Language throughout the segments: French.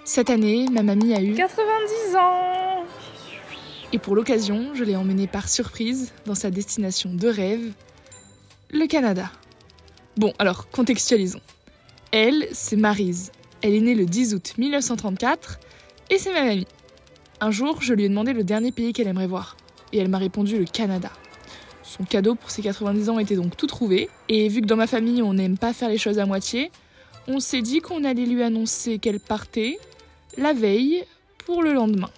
Cette année, ma mamie a eu 90 ans. Et pour l'occasion, je l'ai emmenée par surprise dans sa destination de rêve, le Canada. Bon, alors, contextualisons. Elle, c'est Maryse. Elle est née le 10 août 1934 et c'est ma mamie. Un jour, je lui ai demandé le dernier pays qu'elle aimerait voir. Et elle m'a répondu le Canada. Son cadeau pour ses 90 ans était donc tout trouvé. Et vu que dans ma famille, on n'aime pas faire les choses à moitié, on s'est dit qu'on allait lui annoncer qu'elle partait la veille pour le lendemain.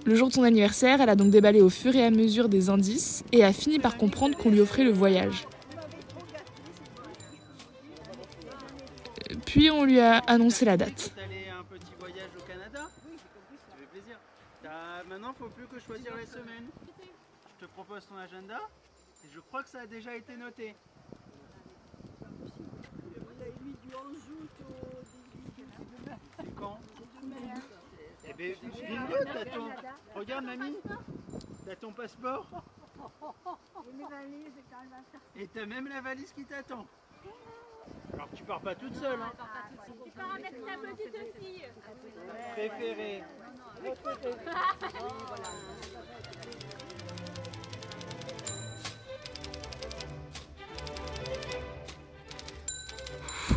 Le jour de son anniversaire, elle a donc déballé au fur et à mesure des indices et a fini par comprendre qu'on lui offrait le voyage. Puis on lui a annoncé la date. Un petit voyage au Canada. Ça fait plaisir. Maintenant, il ne faut plus que choisir les semaines. Je te propose ton agenda et je crois que ça a déjà été noté. C'est quand? Eh bien, dis-le, t'as ton... Regarde, mamie, t'as ton passeport. Et t'as même la valise qui t'attend. Alors tu pars pas toute seule, hein. Tu pars avec ta petite fille. Préférée.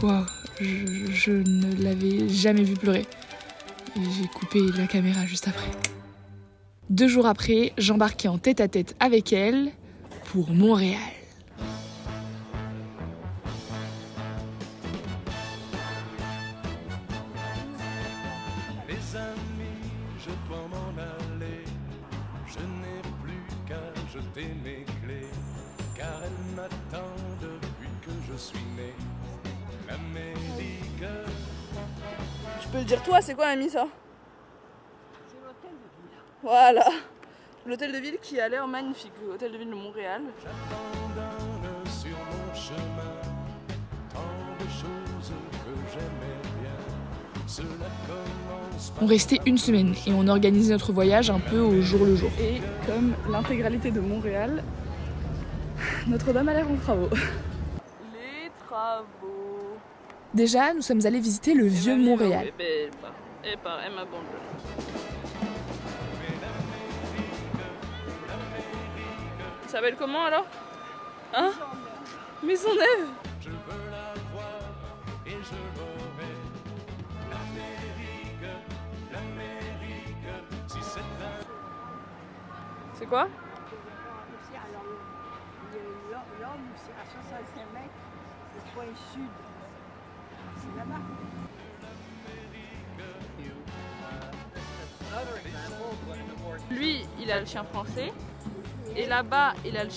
Wow, je ne l'avais jamais vue pleurer. J'ai coupé la caméra juste après. 2 jours après, j'embarquais en tête-à-tête avec elle pour Montréal. Les amis, je dois m'en aller. Je n'ai plus qu'à jeter mes clés, car elle m'attend depuis que je suis né. L'Amérique. Tu peux le dire toi, c'est quoi mamie ça? C'est l'hôtel de ville. Voilà. L'hôtel de ville qui a l'air magnifique, l'hôtel de ville de Montréal. J'abandonne sur mon chemin tant de choses que j'aimais bien. Cela commence par... On restait 1 semaine et on organisait notre voyage un peu au jour le jour. Et comme l'intégralité de Montréal, Notre-Dame a l'air en travaux. Les travaux. Déjà, nous sommes allés visiter le vieux Montréal. Elle m'abandonne. Ça s'appelle comment alors? Hein? Maisonneuve. Je veux la voir et je l'aurai. L'Amérique, si c'est un... C'est quoi? L'homme, c'est à 65 mètres, le point sud. C'est là-bas. Lui, il a le chien français. Et là-bas, elle a le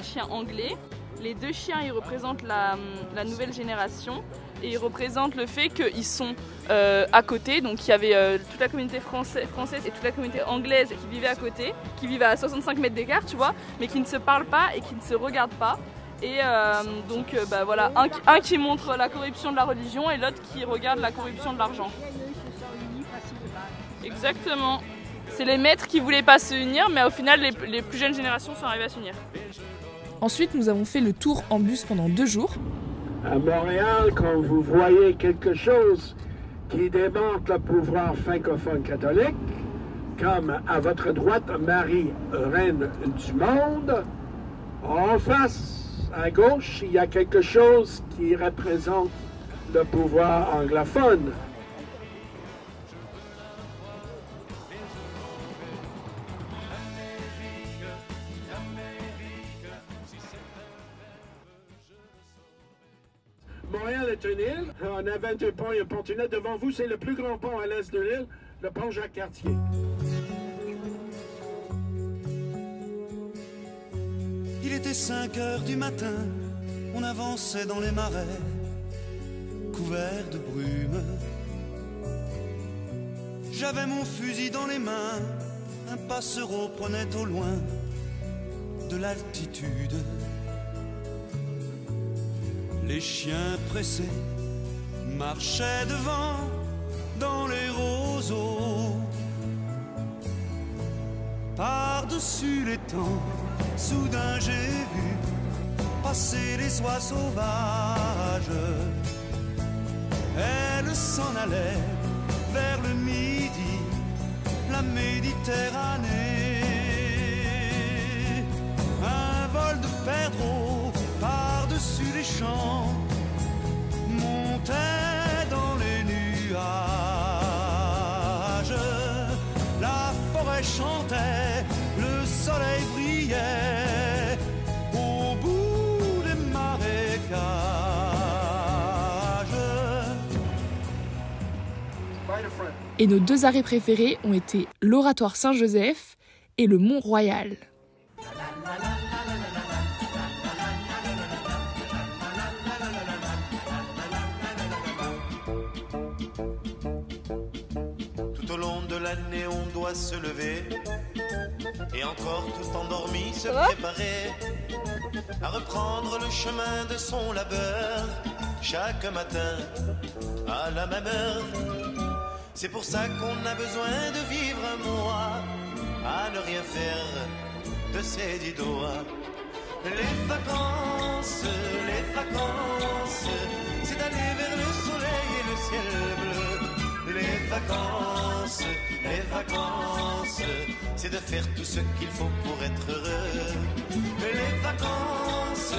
chien anglais. Les 2 chiens, ils représentent la nouvelle génération. Et ils représentent le fait qu'ils sont à côté. Donc il y avait toute la communauté française et toute la communauté anglaise qui vivaient à côté. Qui vivent à 65 mètres d'écart, tu vois. Mais qui ne se parlent pas et qui ne se regardent pas. Et donc voilà, un qui montre la corruption de la religion et l'autre qui regarde la corruption de l'argent. Exactement. C'est les maîtres qui voulaient pas se unir, mais au final les plus jeunes générations sont arrivées à s'unir. Ensuite, nous avons fait le tour en bus pendant 2 jours. À Montréal, quand vous voyez quelque chose qui démontre le pouvoir francophone catholique, comme à votre droite Marie, reine du monde, en face, à gauche, il y a quelque chose qui représente le pouvoir anglophone. Montréal est une île. On a 22 ponts et un pontonnet. Devant vous, c'est le plus grand pont à l'est de l'île, le pont Jacques-Cartier. Il était 5 heures du matin, on avançait dans les marais, couverts de brume. J'avais mon fusil dans les mains, un passereau prenait au loin de l'altitude. Les chiens pressés marchaient devant dans les roseaux. Par-dessus les temps, soudain j'ai vu passer les oies sauvages. Elles s'en allaient vers le midi. Méditerranée. Un vol de perdreaux par-dessus les champs montait dans les nuages. La forêt chantait, le soleil brillait au bout des marécages. Et nos 2 arrêts préférés ont été l'Oratoire Saint-Joseph et le Mont-Royal. Tout au long de l'année, on doit se lever et encore tout endormi se préparer à reprendre le chemin de son labeur chaque matin à la même heure. C'est pour ça qu'on a besoin de vivre un mois à ne rien faire de ses 10 doigts. Les vacances, c'est d'aller vers le soleil et le ciel bleu. Les vacances, c'est de faire tout ce qu'il faut pour être heureux. Les vacances,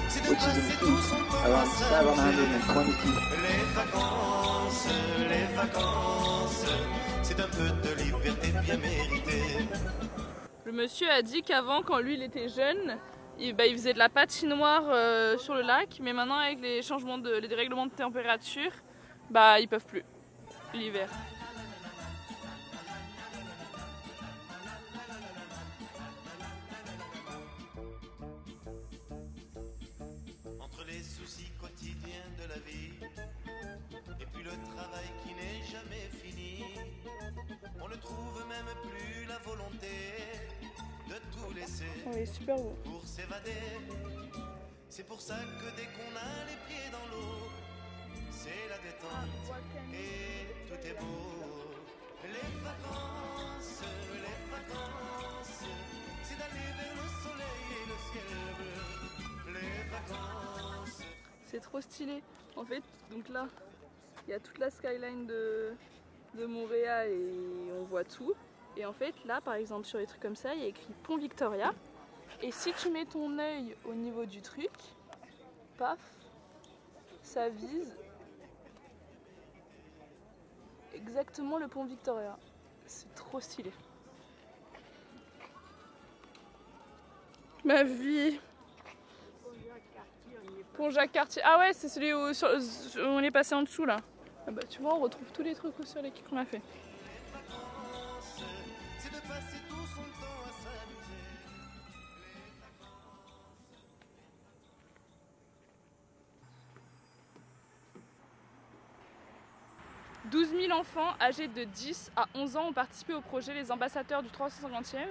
c'est de passer tout son temps à s'amuser. Les vacances, c'est un peu de liberté bien méritée. Le monsieur a dit qu'avant, quand lui il était jeune, il faisait de la patinoire sur le lac, mais maintenant avec les dérèglements de température, ils peuvent plus l'hiver. Entre les soucis quotidiens de la vie et puis le travail qui n'est jamais fini, on ne trouve même plus la volonté de tout laisser Super beau. pour s'évader. C'est pour ça que dès qu'on a les pieds dans l'eau, c'est la détente et tout est beau. Les vacances, c'est d'aller vers le soleil et le ciel bleu. Les vacances. C'est trop stylé. En fait, donc là, il y a toute la skyline de Montréal et on voit tout. Et en fait, là, par exemple, sur les trucs comme ça, il y a écrit Pont Victoria. Et si tu mets ton œil au niveau du truc, paf, ça vise exactement le Pont Victoria. C'est trop stylé. Ma vie. Pont Jacques-Cartier. Ah ouais, c'est celui où on est passé en dessous là. Ah bah tu vois, on retrouve tous les trucs sur les qu'on a fait. C'est de passer tout son temps à s'amuser. 12 000 enfants âgés de 10 à 11 ans ont participé au projet Les Ambassadeurs du 350e,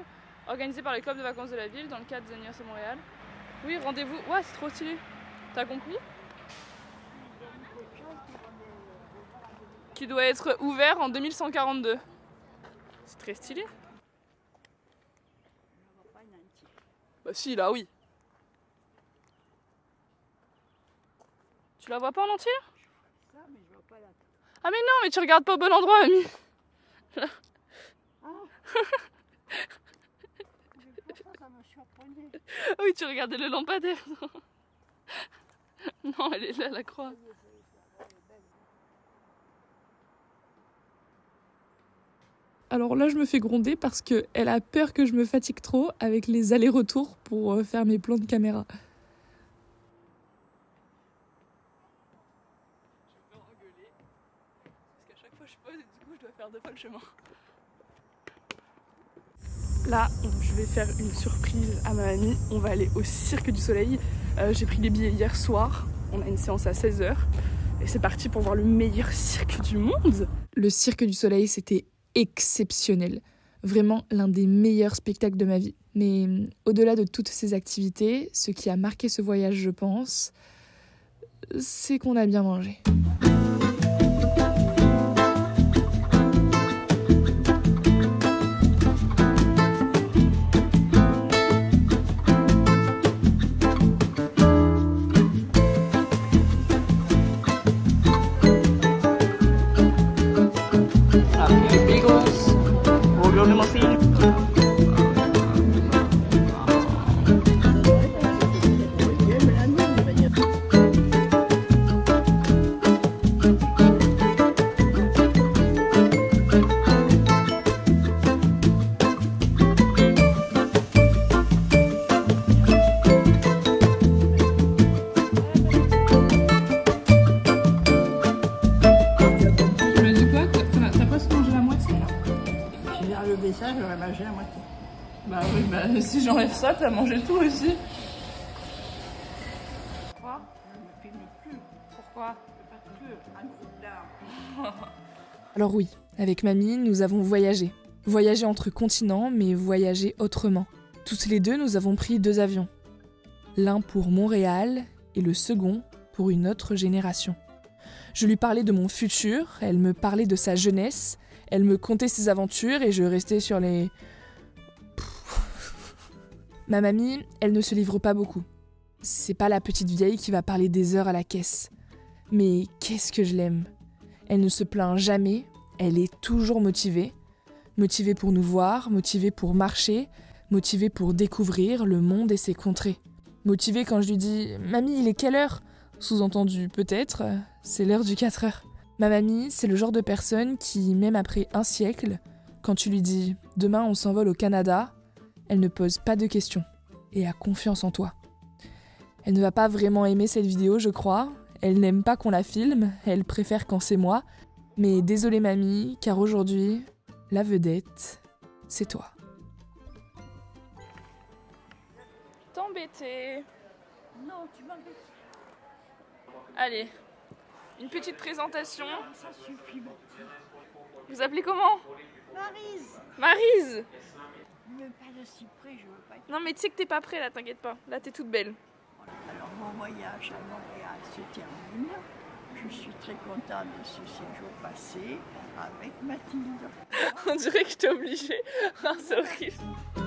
organisé par le club de vacances de la ville dans le cadre des anniversaires de Montréal. Oui, rendez-vous. Ouais, c'est trop stylé. T'as compris? Qui doit être ouvert en 2142. C'est très stylé. Bah si, là oui. Tu la vois pas en entier? Ah mais non, mais tu regardes pas au bon endroit, Ami. Oui, tu regardais le lampadaire. Non, elle est là, la croix. Alors là, je me fais gronder parce qu'elle a peur que je me fatigue trop avec les allers-retours pour faire mes plans de caméra. Je vais engueuler. Parce qu'à chaque fois, je pose et du coup, je dois faire 2 fois le chemin. Là, je vais faire une surprise à ma mamie. On va aller au Cirque du Soleil. J'ai pris les billets hier soir. On a une séance à 16h. Et c'est parti pour voir le meilleur cirque du monde. Le Cirque du Soleil, c'était exceptionnel. Vraiment l'un des meilleurs spectacles de ma vie. Mais au-delà de toutes ces activités, ce qui a marqué ce voyage, je pense, c'est qu'on a bien mangé. Après, ça, j'aurais mangé la moitié. Bah oui, bah si j'enlève ça, t'as mangé tout aussi. Quoi? Je ne finis plus. Pourquoi? Parce que un groupe d'arbres. Alors oui, avec mamie, nous avons voyagé. Voyagé entre continents, mais voyagé autrement. Toutes les deux, nous avons pris 2 avions. L'un pour Montréal et le second pour une autre génération. Je lui parlais de mon futur, elle me parlait de sa jeunesse, elle me contait ses aventures et je restais sur les... Ma mamie, elle ne se livre pas beaucoup. C'est pas la petite vieille qui va parler des heures à la caisse. Mais qu'est-ce que je l'aime. Elle ne se plaint jamais, elle est toujours motivée. Motivée pour nous voir, motivée pour marcher, motivée pour découvrir le monde et ses contrées. Motivée quand je lui dis « Mamie, il est quelle heure ?» Sous-entendu, peut-être, c'est l'heure du 4 heures. Ma mamie, c'est le genre de personne qui, même après un siècle, quand tu lui dis « Demain, on s'envole au Canada », elle ne pose pas de questions et a confiance en toi. Elle ne va pas vraiment aimer cette vidéo, je crois. Elle n'aime pas qu'on la filme, elle préfère quand c'est moi. Mais désolée mamie, car aujourd'hui, la vedette, c'est toi. T'embêter. Non, tu m'embêtes. Allez, une petite présentation. Ça suffit, Mathilde. Vous appelez comment? Maryse. Maryse. Même pas de si près, je veux pas être. Non mais tu sais que t'es pas prêt là, t'inquiète pas. Là t'es toute belle. Alors mon voyage à Montréal se termine. Je suis très contente de ce séjour passé avec Mathilde. On dirait que je t'ai obligée. Ah, c'est horrible.